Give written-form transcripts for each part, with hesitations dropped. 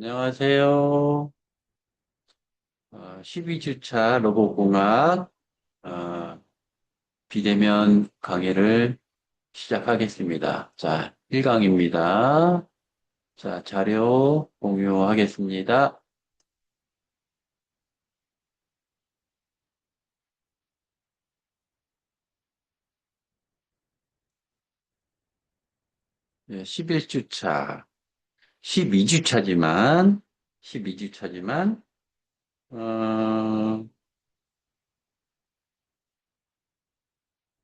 안녕하세요. 12주차 로봇공학 비대면 강의를 시작하겠습니다. 자, 1강입니다. 자, 자료 공유하겠습니다. 11주차, 12주차지만, 어,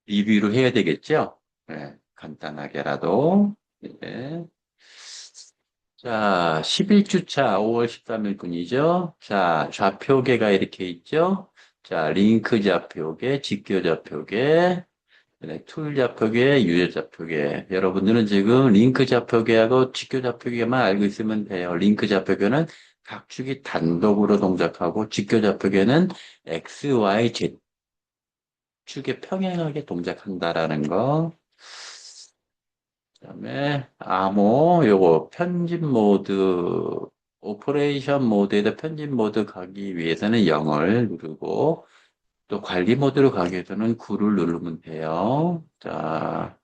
리뷰를 해야 되겠죠? 네, 간단하게라도. 네. 자, 11주차 5월 13일 분이죠. 자, 좌표계가 이렇게 있죠. 자, 링크 좌표계, 직교 좌표계, 그다음에 툴 좌표계, 유저 좌표계. 여러분들은 지금 링크 좌표계하고 직교 좌표계만 알고 있으면 돼요. 링크 좌표계는 각 축이 단독으로 동작하고 직교 좌표계는 X, Y, Z 축에 평행하게 동작한다라는 거. 그다음에 요거 편집 모드 오퍼레이션 모드에다 편집 모드 가기 위해서는 0을 누르고 또 관리 모드로 가기 위해서는 9를 누르면 돼요. 자,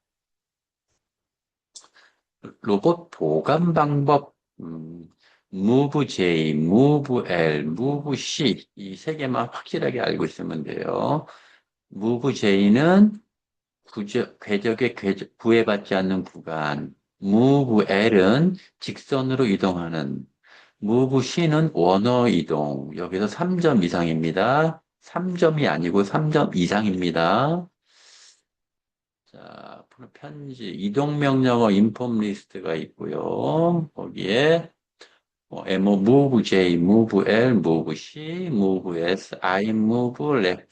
로봇 보관 방법 Move J, Move L, Move C 이 세 개만 확실하게 알고 있으면 돼요. Move J는 구애받지 않는 구간. move L은 직선으로 이동하는. move C는 원어 이동. 여기서 3점 이상입니다. 3점이 아니고 3점 이상입니다. 자, 편지, 이동 명령어 인폼 리스트가 있고요. 거기에 move J, move L, move C, move S, I move, left,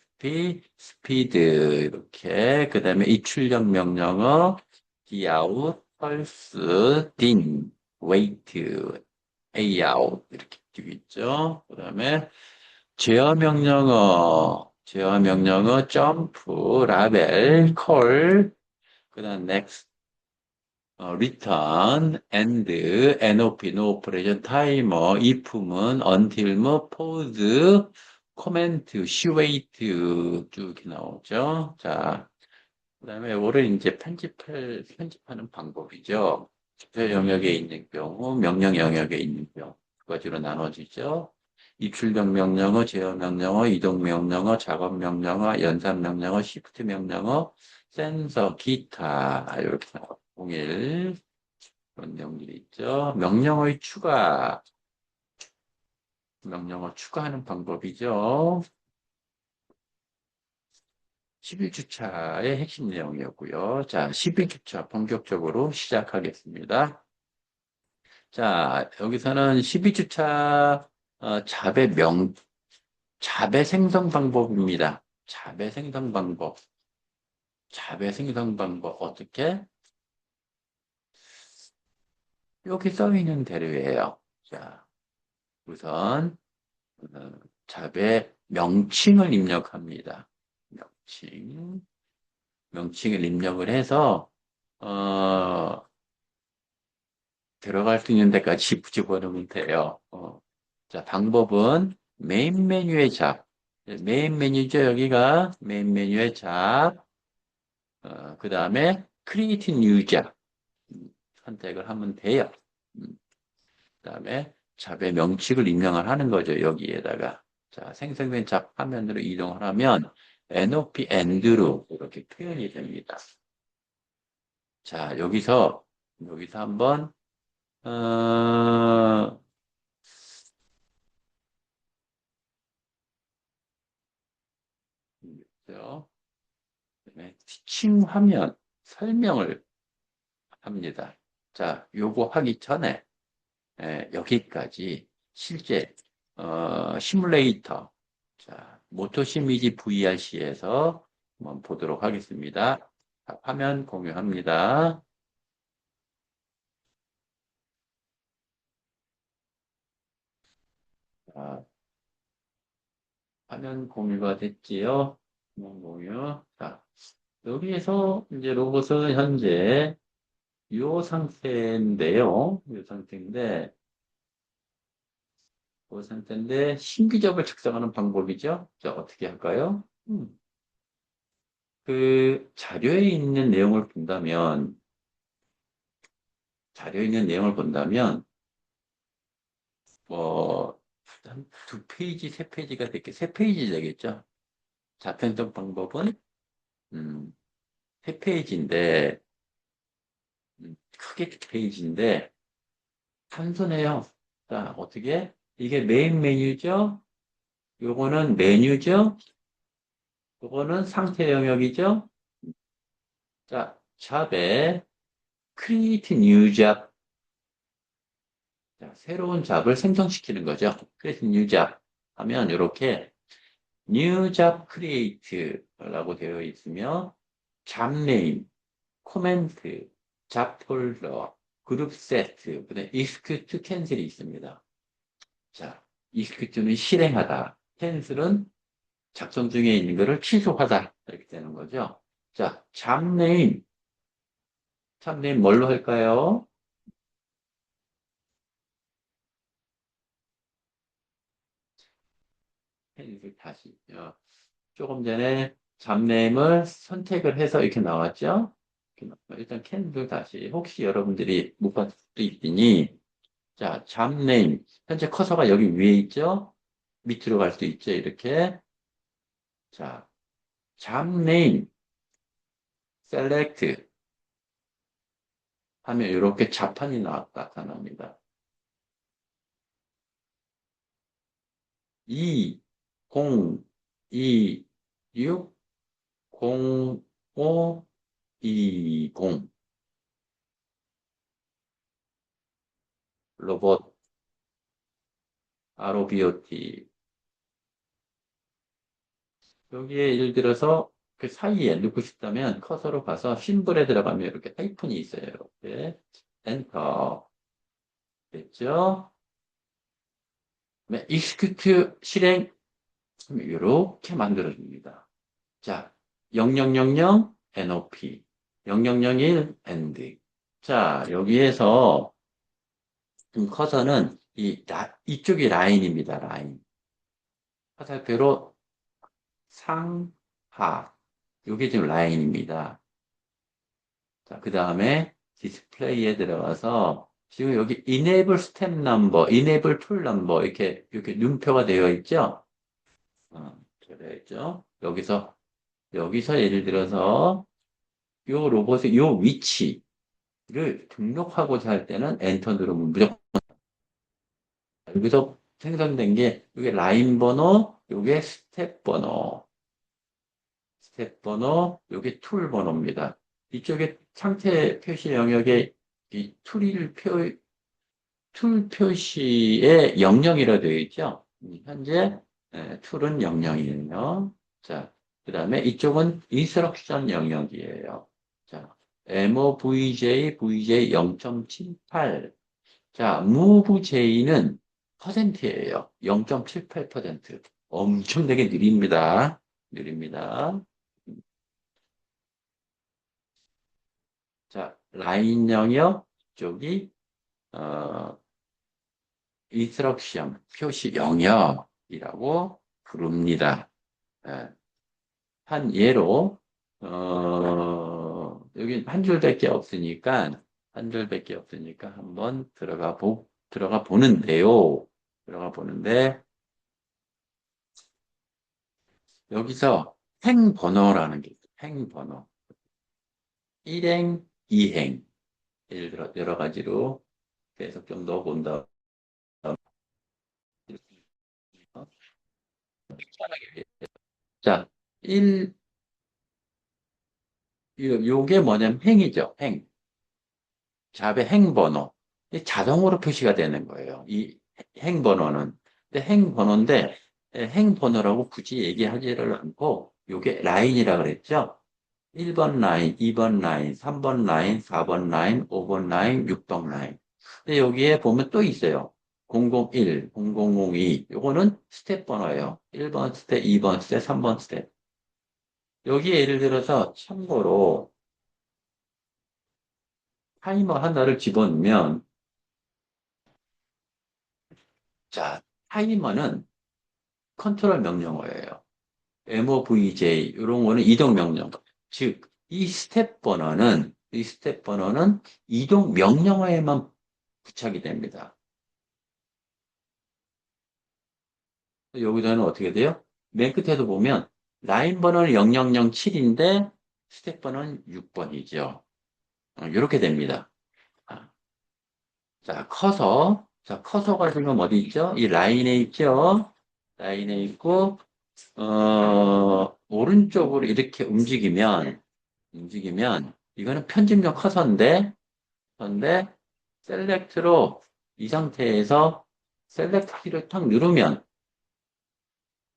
speed 이렇게 그 다음에 입출력 명령어 D out, pulse, din, wait, A out 이렇게 되어 있죠. 그 다음에 제어 명령어 jump, 라벨, call, 그 다음 next return, end, NOP, no operation, timer, if문, until, pause, comment, shwait 쭉 이렇게 나오죠. 자, 그 다음에 요거를 이제 편집하는 방법이죠. 기표 영역에 있는 경우, 명령 영역에 있는 경우 두 가지로 나눠지죠. 입출력 명령어, 제어 명령어, 이동 명령어, 작업 명령어, 연산 명령어, 시프트 명령어, 센서, 기타 이렇게 나와요. 01 그런 내용들이 있죠. 명령어 추가하는 방법이죠. 11주차의 핵심 내용이었고요. 자, 12주차 본격적으로 시작하겠습니다. 자, 여기서는 12주차 자배 생성 방법입니다. 자배 생성 방법 어떻게? 여기 써 있는 대로예요. 자, 우선 어, 잡의 명칭을 입력합니다. 명칭을 입력을 해서 어, 들어갈 수 있는 데까지 집어넣으면 돼요. 자, 방법은 메인 메뉴의 잡. 메인 메뉴죠, 여기가. 메인 메뉴의 잡. 그 다음에 create new 잡. 선택을 하면 돼요. 그 다음에 잡의 명칭을 입력을 하는 거죠, 여기에다가. 자, 생성된 잡 화면으로 이동을 하면 NOP end로 이렇게 표현이 됩니다. 자, 여기서 한번, 어, 티칭 화면 설명을 합니다. 자, 요거 하기 전에 여기까지 실제 시뮬레이터 자, 모토시미지 VRC에서 한번 보도록 하겠습니다. 자, 화면 공유합니다. 자, 화면 공유가 됐지요? 화면 공유. 자, 여기에서 이제 로봇은 현재 이 상태인데요. 이 상태인데 상태인데 신규적을 작성하는 방법이죠. 자, 어떻게 할까요? 그 자료에 있는 내용을 본다면, 뭐, 한 두 페이지, 세 페이지가 되겠, 세 페이지 되겠죠. 자편성 방법은, 음, 세 페이지인데, 크게 두 페이지인데, 단순해요. 자, 어떻게? 이게 메인 메뉴죠? 요거는 메뉴죠? 요거는 상태 영역이죠? 자, 잡에 create new job. 자, 새로운 잡을 생성시키는 거죠. create new job 하면 이렇게 new job create라고 되어 있으며 잡 name, 코멘트, 잡 폴더, 그룹 세트, 그다음에 execute, cancel이 있습니다. 자, execute는 실행하다, cancel은 작성 중에 있는 것을 취소하다 이렇게 되는 거죠. 자, 잡네임 뭘로 할까요? 캔슬 다시. 조금 전에 잡네임을 선택을 해서 이렇게 나왔죠? 일단 캔슬 다시. 혹시 여러분들이 못 봤을 수도 있으니, 자, 잡네임. 현재 커서가 여기 위에 있죠? 밑으로 갈 수도 있죠, 이렇게. 자, 잡네임, 셀렉트 하면 이렇게 자판이 나타납니다. 2, 0, 2, 6, 0, 5, 2, 0. 로봇, ROBOT. 여기에 예를 들어서 그 사이에 넣고 싶다면 커서로 가서 심볼에 들어가면 이렇게 하이픈이 있어요. 이렇게. 엔터. 됐죠? 네, execute 실행. 이렇게 만들어줍니다. 자, 0000 NOP. 0001 END. 자, 여기에서 커서는 이쪽이 라인입니다. 라인. 화살표로 상하. 이게 지금 라인입니다. 자, 그 다음에 디스플레이에 들어가서 지금 여기 enable step number, enable tool number 이렇게 눈표가 되어 있죠? 되어 있죠? 여기서 예를 들어서 요 로봇의 요 위치를 등록하고자 할 때는 엔터 누르면 무조건 여기서 생성된 게 이게 라인 번호, 요게 스텝 번호, 요게 툴 번호입니다. 이쪽에 상태 표시 영역에 이 툴 표시에 00이라고 되어 있죠. 현재 툴은 00이에요. 자, 그 다음에 이쪽은 인스트럭션 영역이에요. 자, MOVJ, VJ 0.78. 자, MoveJ는 퍼센트예요. 0.78%. 엄청나게 느립니다. 느립니다. 자, 라인 영역 쪽이 어, 인스트럭션 표시 영역이라고 부릅니다. 예, 한 예로 여기 한 줄밖에 없으니까 한번 들어가 보는데요. 들어가 보는데 여기서 행번호라는 게 있어요. 행번호. 1행, 2행. 예를 들어 여러 가지로 계속 좀 넣어본다. 편하게 위해. 자, 1, 요게 뭐냐면 행이죠. 행. 잡의 행번호. 자동으로 표시가 되는 거예요. 이 행번호는. 근데 행번호인데, 행번호라고 굳이 얘기하지를 않고, 요게 라인이라 그랬죠? 1번 라인, 2번 라인, 3번 라인, 4번 라인, 5번 라인, 6번 라인. 근데 여기에 보면 또 있어요. 001, 0002. 요거는 스텝 번호예요. 1번 스텝, 2번 스텝, 3번 스텝. 여기에 예를 들어서 참고로 타이머 하나를 집어넣으면 자, 타이머는 컨트롤 명령어예요. MOVJ 이런 거는 이동 명령. 즉, 이 스텝 번호는 이동 명령어에만 부착이 됩니다. 여기서는 어떻게 돼요? 맨 끝에도 보면 라인 번호는 0007인데 스텝 번호는 6번이죠. 이렇게 됩니다. 아, 자, 커서. 자, 커서가 지금 어디 있죠? 이 라인에 있죠? 라인에 있고, 오른쪽으로 이렇게 움직이면, 이거는 편집용 커서인데, 셀렉트로 이 상태에서 셀렉트 키를 탁 누르면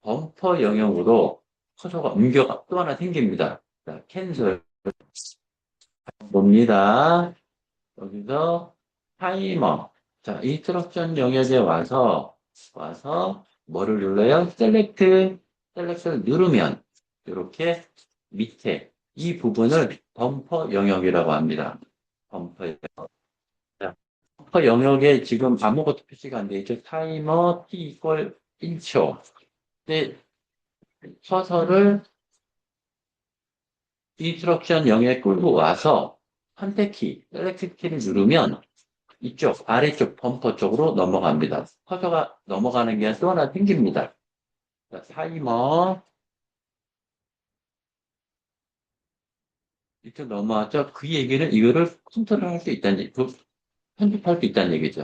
범퍼 영역으로 커서가 옮겨가 또 하나 생깁니다. 자, 캔슬 봅니다. 여기서 타이머. 자, 인스트럭션 영역에 와서 뭐를 눌러요? 셀렉트를 누르면 이렇게 밑에 이 부분을 범퍼 영역이라고 합니다. 범퍼 영역. 자, 범퍼 영역에 지금 아무것도 표시가 안 돼 있죠. 타이머 t 이퀄 1초. 근데 커서를 인스트럭션 영역에 끌고 와서 선택키, 셀렉트 키를 누르면 이쪽, 아래쪽 범퍼 쪽으로 넘어갑니다. 커서가 넘어가는 게 또 하나 생깁니다. 자, 타이머, 이쪽 넘어왔죠? 그 얘기는 이거를 컨트롤할 수 있다는 얘기, 편집할 수 있다는 얘기죠.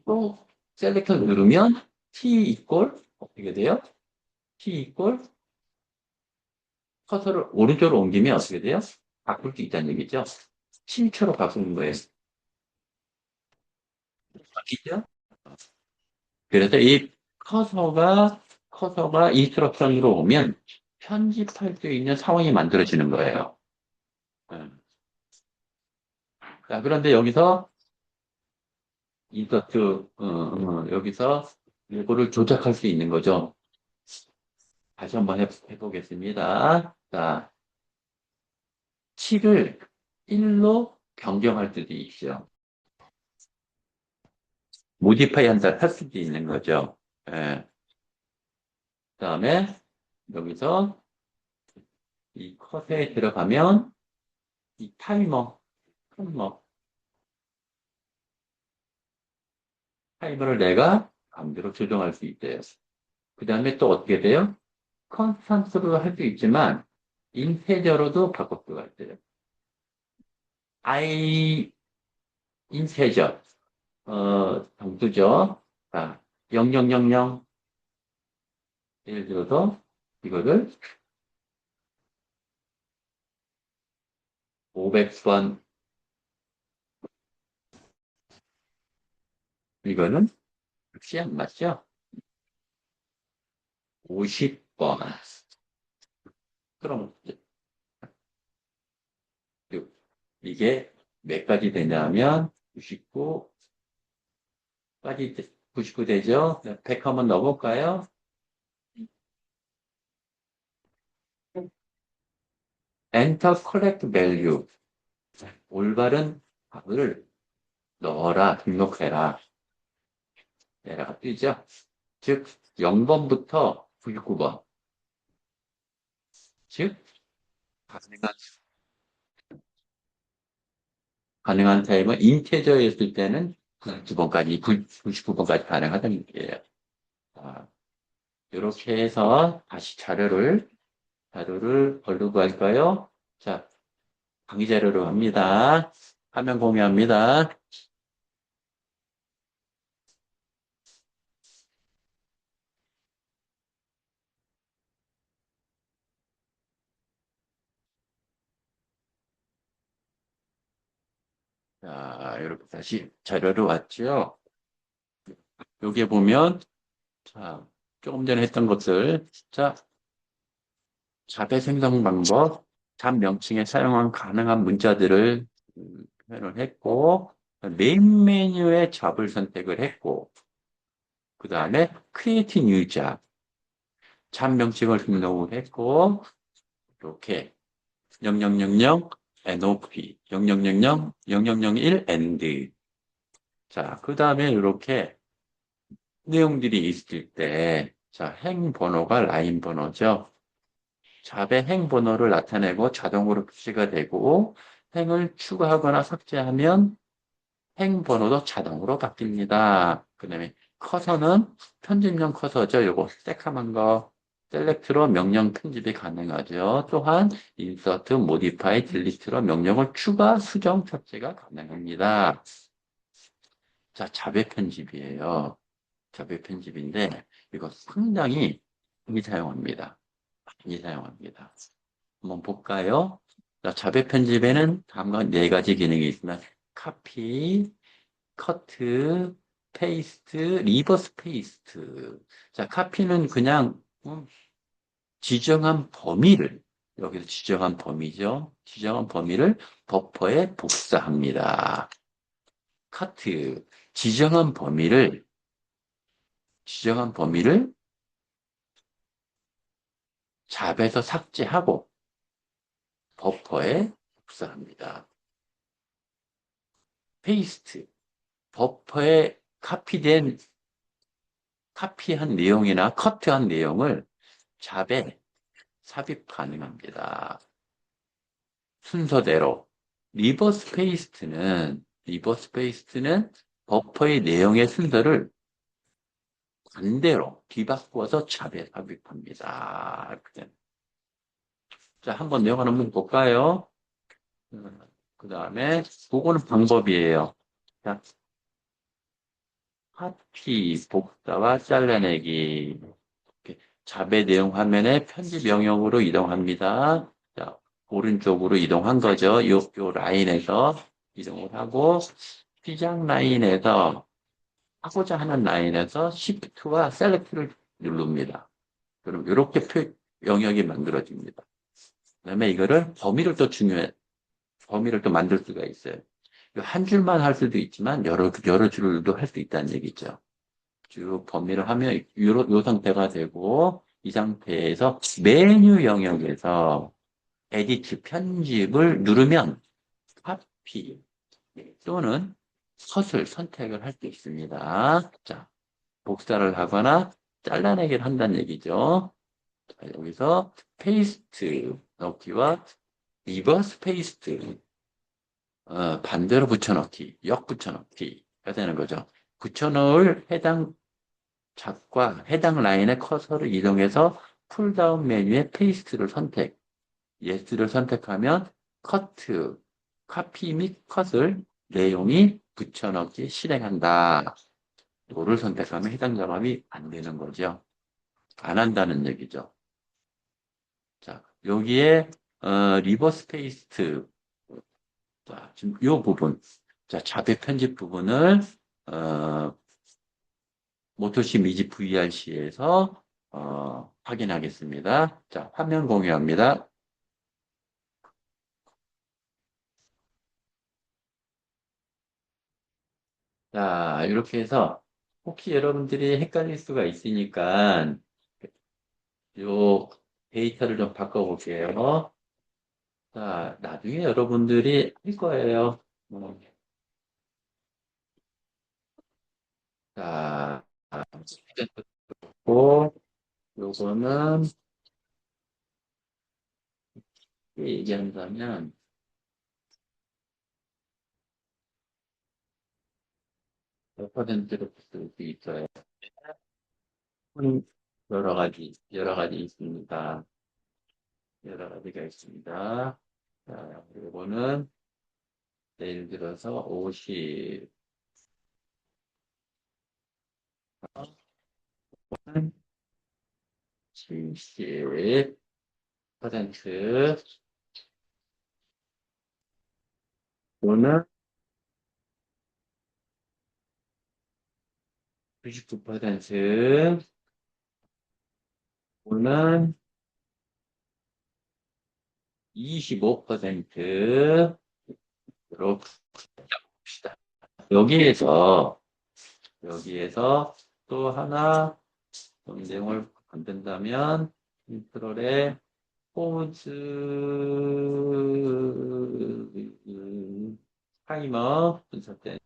또, 셀렉터 누르면 T 이퀄, 어떻게 돼요? T 이퀄, 커서를 오른쪽으로 옮기면 어떻게 돼요? 바꿀 수 있다는 얘기죠. 7초로 바꾸는 거예요. 바뀌죠? 그래서 이 커서가 인스트럭션으로 오면 편집할 수 있는 상황이 만들어지는 거예요. 음. 자, 그런데 여기서 여기서 이거를 조작할 수 있는 거죠. 다시 한번 해보겠습니다. 자, 7을 1로 변경할 수도 있죠. 모디파이 한다 할 수도 있는 거죠. 예. 그다음에 여기서 이 컷에 들어가면 이 타이머를 내가 마음대로 조정할 수 있대요. 그 다음에 또 어떻게 돼요? 컨스탄트로 할 수 있지만 인테저로도 바꿀 수가 있어요. I 인테저 정수죠. 자, 0000 예를 들어서 이거를 500번 이거는 역시 안 맞죠? 50번 그럼 이게 몇 가지 되냐면 99까지 99 되죠? 100 한번 넣어볼까요? Enter correct value. 올바른 값을 넣어라, 등록해라. 내가 뜨죠? 즉, 0번부터 99번. 즉, 가능한, 가능한 타임은 인테저였을 때는 99번까지, 99번까지 가능하다는 얘기예요. 자, 이렇게 해서 다시 자료를 어디로 갈까요? 자, 강의 자료로 갑니다. 화면 공유합니다. 자, 이렇게 다시 자료로 왔죠? 여기에 보면, 자, 조금 전에 했던 것들, 자, 자배 생성 방법, 잡 명칭에 사용한 가능한 문자들을 표현을 했고, 메인 메뉴에 잡을 선택을 했고, 그 다음에 create new 잡, 잡 명칭을 등록을 했고, 이렇게 0000 NOP, 0000 0001 END. 자, 그 다음에 이렇게 내용들이 있을 때, 자, 행 번호가 라인 번호죠. 잡의 행 번호를 나타내고 자동으로 표시가 되고, 행을 추가하거나 삭제하면 행 번호도 자동으로 바뀝니다. 그 다음에 커서는 편집용 커서죠. 요거 새카만 거. 셀렉트로 명령 편집이 가능하죠. 또한 인서트, 모디파이, 딜리트로 명령을 추가, 수정, 삭제가 가능합니다. 자, 자배 편집이에요. 자배 편집인데 이거 상당히 많이 사용합니다. 많이 사용합니다. 한번 볼까요? 자, 자배 편집에는 다음과 네 가지 기능이 있습니다. 카피, 커트, 페이스트, 리버스 페이스트. 자, 카피는 그냥 지정한 범위를, 여기서 지정한 범위죠. 지정한 범위를 버퍼에 복사합니다. 커트, 지정한 범위를 잡에서 삭제하고 버퍼에 복사합니다. 페이스트, 버퍼에 카피한 내용이나 커트한 내용을 잡에 삽입 가능합니다. 순서대로. 리버스 페이스트는 버퍼의 내용의 순서를 반대로 뒤바꾸어서 잡에 삽입합니다. 자, 한번 내용 한번 볼까요? 그 다음에, 그거는 방법이에요. 자, 카피, 복사와 잘라내기. 이렇게 잡의 내용 화면에 편집 영역으로 이동합니다. 자, 오른쪽으로 이동한 거죠. 요 라인에서 이동을 하고, 시작 라인에서, 하고자 하는 라인에서 Shift와 Select를 누릅니다. 그럼 이렇게 영역이 만들어집니다. 그 다음에 이거를 범위를 또 만들 수가 있어요. 한 줄만 할 수도 있지만 여러 줄도 할 수 있다는 얘기죠. 쭉 범위를 하면 요 상태가 되고 이 상태에서 메뉴 영역에서 에디트 편집을 누르면 카피 또는 컷을 선택을 할 수 있습니다. 자, 복사를 하거나 잘라내기를 한다는 얘기죠. 자, 여기서 페이스트 넣기와 리버스 페이스트 반대로 붙여넣기, 역 붙여넣기가 되는 거죠. 붙여넣을 해당 잡과 해당 라인의 커서를 이동해서 풀다운 메뉴에 페이스트를 예스를 선택하면 커트, 카피 및 컷을 내용이 붙여넣기 실행한다. 요를 선택하면 해당 작업이 안 되는 거죠. 안 한다는 얘기죠. 자, 여기에 리버스 페이스트 자, 지금 이 부분 자, 자배 편집 부분을 어, 모토시 미지 VRC에서 확인하겠습니다. 자, 화면 공유합니다. 자, 이렇게 해서 혹시 여러분들이 헷갈릴 수가 있으니까 요 데이터를 좀 바꿔볼게요. 자, 나중에 여러분들이 할 거예요. 자, 고 요거는 얘기한다면 몇 퍼센트로 쓸 수 있어요. 여러 가지 있습니다. 여러 가지가 있습니다. 자, 요거는 예를 들어서 50, 70%, 또는 99%, 또는 25%로 봅시다. 여기에서 또 하나 내용을 만든다면 컨트롤에 포즈 타이머 분석 때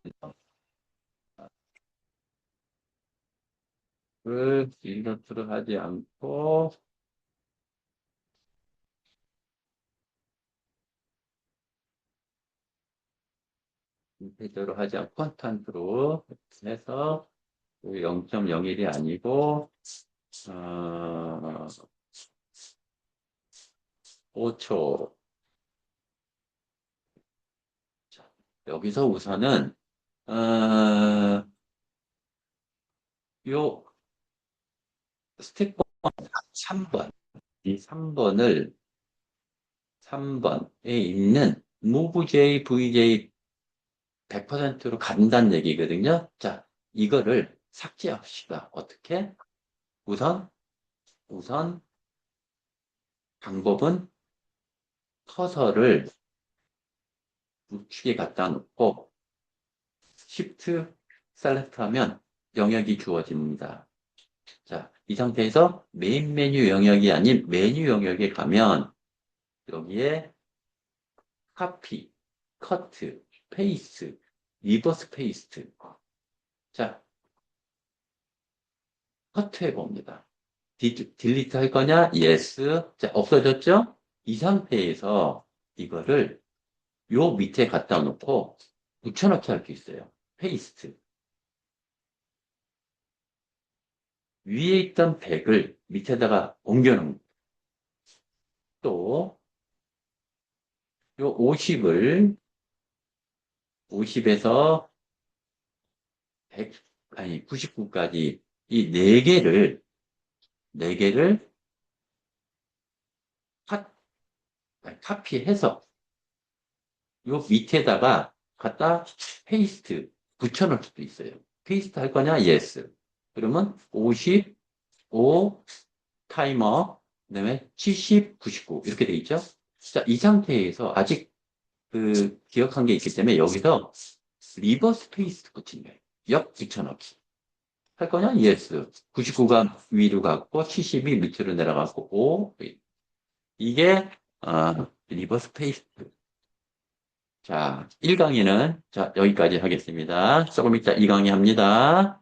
인서트를 하지 않고, 인테저로 하지 않고, 콘스탄트로 해서, 0.01이 아니고, 어, 5초. 자, 여기서 우선은, 어, 요 스텝 3번, 이 3번에 있는 move J, VJ 100%로 간다는 얘기거든요. 자, 이거를 삭제합시다. 어떻게? 우선, 우선 방법은 커서를 우측에 갖다 놓고 Shift 셀렉트 하면 영역이 주어집니다. 자, 이 상태에서 메인 메뉴 영역이 아닌 메뉴 영역에 가면 여기에 카피, 커트, 페이스, 리버스 페이스트. 자, 커트해 봅니다. 딜리트 할 거냐? Yes. 자, 없어졌죠? 이 상태에서 이거를 요 밑에 갖다 놓고 붙여넣기 할 수 있어요. 페이스트. 위에 있던 100을 밑에다가 옮겨놓은 또, 요 50을 50에서 100, 아니 99까지 이 4개를 카, 카피해서 요 밑에다가 갖다 페이스트 붙여놓을 수도 있어요. 페이스트 할 거냐? Yes. 그러면 55 타이머, 그다음에 70, 99 이렇게 돼 있죠? 자, 이 상태에서 아직 기억한 게 있기 때문에 여기서 리버스 페이스트 붙인 거예요. 역 붙여넣기. 할 거냐? Yes. 99가 위로 갔고 70이 밑으로 내려갔고 5. 이게 리버스 페이스트. 자, 1강의는 자, 여기까지 하겠습니다. 조금 이따 2강의 합니다.